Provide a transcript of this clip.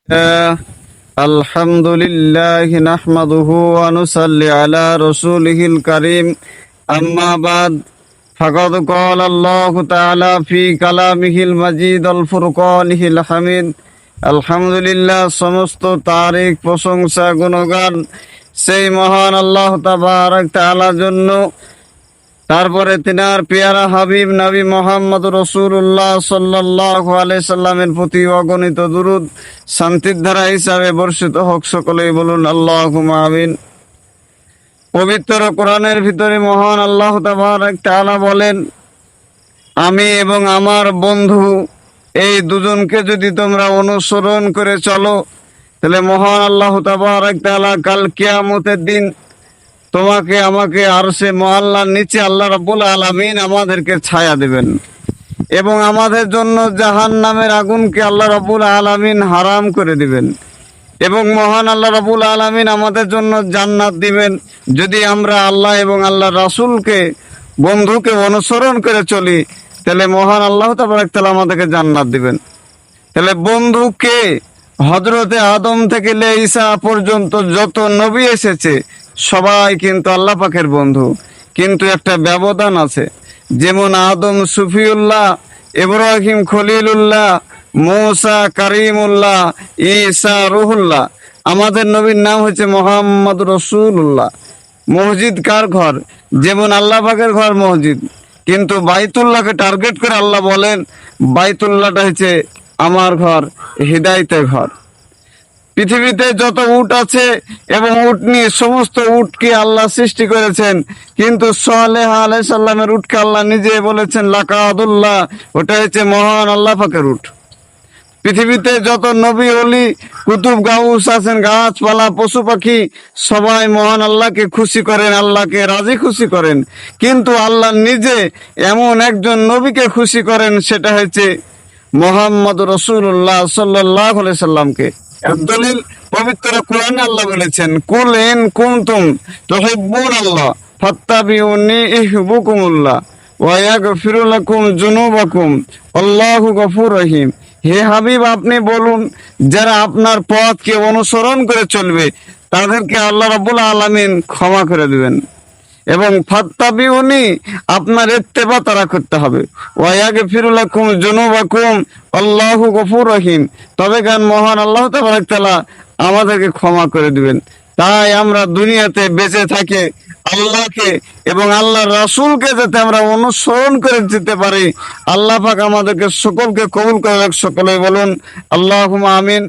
الحمد لله نحمده ونصلي على رسوله الكريم أما بعد فقد قال الله تعالى في كلامه المجيد الفرقانه الحميد الحمد لله সমস্ত তারিখ প্রশংসা গুণগান সেই মহান আল্লাহ তাবারক তাআলার জন্য। তারপরে তিনার পেয়ারা হাবিব নবী মোহাম্মদ রাসূলুল্লাহ সাল্লাল্লাহু আলাইহি সাল্লামের প্রতি অগণিত দুরূদ শান্তির ধারা হিসাবে বর্ষিত হোক। সকলেই বলুন আল্লাহুম্মা আমিন। পবিত্র কোরআনের ভিতরে মহান আল্লাহ তাবারক তাআলা বলেন, আমি এবং আমার বন্ধু এই দুজনকে যদি তোমরা অনুসরণ করে চলো, তাহলে মহান আল্লাহ তাবারক তাআলা কাল কিয়ামতের দিন তোমাকে আমাকে আরশে মুআল্লার নিচে আল্লাহ রাব্বুল আলামিন আমাদেরকে ছায়া দেবেন এবং আমাদের জন্য জাহান্নামের আগুনকে আল্লাহ রাব্বুল আলামিন হারাম করে দিবেন এবং মহান আল্লাহ রাব্বুল আলামিন আমাদের জন্য জান্নাত দিবেন যদি আমরা আল্লাহ এবং আল্লাহ রাসূলকে বন্ধুকে অনুসরণ করে চলি। তাহলে মহান আল্লাহ তাবারক তাআলা আমাদেরকে জান্নাত দিবেন। তাহলে বন্ধুকে হযরতে আদম থেকে ঈসা পর্যন্ত যত নবী এসেছে সবাই কিন্তু আল্লাহ পাকের বন্ধু, কিন্তু একটা ব্যবধান আছে। যেমন আদম সুফিউল্লাহ, ইব্রাহিম খলিলুল্লাহ, মূসা কারিমুল্লাহ, ঈসা রুহুল্লাহ। আমাদের নবীর নাম হচ্ছে মুহাম্মদ রাসূলুল্লাহ। মসজিদ কার ঘর? যেমন আল্লাহ পাকের ঘর মসজিদ, কিন্তু বাইতুল্লাহকে টার্গেট করে আল্লাহ বলেন বাইতুল্লাহটা হচ্ছে আমার ঘর, হিদায়াতের ঘর। পৃথিবীতে যত উট আছে এবং উট নিয়ে সমস্ত উটকে আল্লাহ সৃষ্টি করেছেন, কিন্তু সালেহ আলাইহিস সালামের উটকে আল্লাহ নিজে বলেছেন লাকাদুল্লাহ, ওটা হচ্ছে মহান আল্লাহ পাকের উট। পৃথিবীতে যত নবী ওলি কুতুব গাউস আছেন, গাছপালা পশু পাখি, সবাই মহান আল্লাহকে খুশি করেন, আল্লাহকে রাজি খুশি করেন, কিন্তু আল্লাহ নিজে এমন একজন নবীকে খুশি করেন, সেটা হচ্ছে মুহাম্মদ রাসূলুল্লাহ সাল্লাল্লাহু আলাইহি সাল্লামকে। দলিল পবিত্র কোরআনে আল্লাহ বলেছেন, কুল ইন কুনতুম তুহিব্বুনাল্লাহ ফাত্তাবিউনি ইউহিব্বুকুমুল্লাহ ওয়া ইয়াগফিরু লাকুম যুনুবাকুম আল্লাহু গফুর রহিম। হে হাবিব, আপনি বলুন, যারা আপনার পথকে অনুসরণ করে চলবে তাদেরকে আল্লাহ রাব্বুল আলামিন ক্ষমা করে দিবেন এবং ফাত্তাবিউনি, আপনার ইত্তেবা তারা করতে হবে, ওয়া ইয়াগফিরু লাকুম যুনুবাকুম আল্লাহু গফুর রহিম, তবে গান মহান আল্লাহ তাবারক তাআলা আমাদেরকে ক্ষমা করে দিবেন। তাই আমরা দুনিয়াতে বেঁচে থাকি আল্লাহকে এবং আল্লাহর রাসূলকে যাতে আমরা অনুসরণ করে যেতে পারি, আল্লাহ পাক আমাদেরকে সকলকে কবুল করে। সকলে বলুন আল্লাহুম্মা আমিন।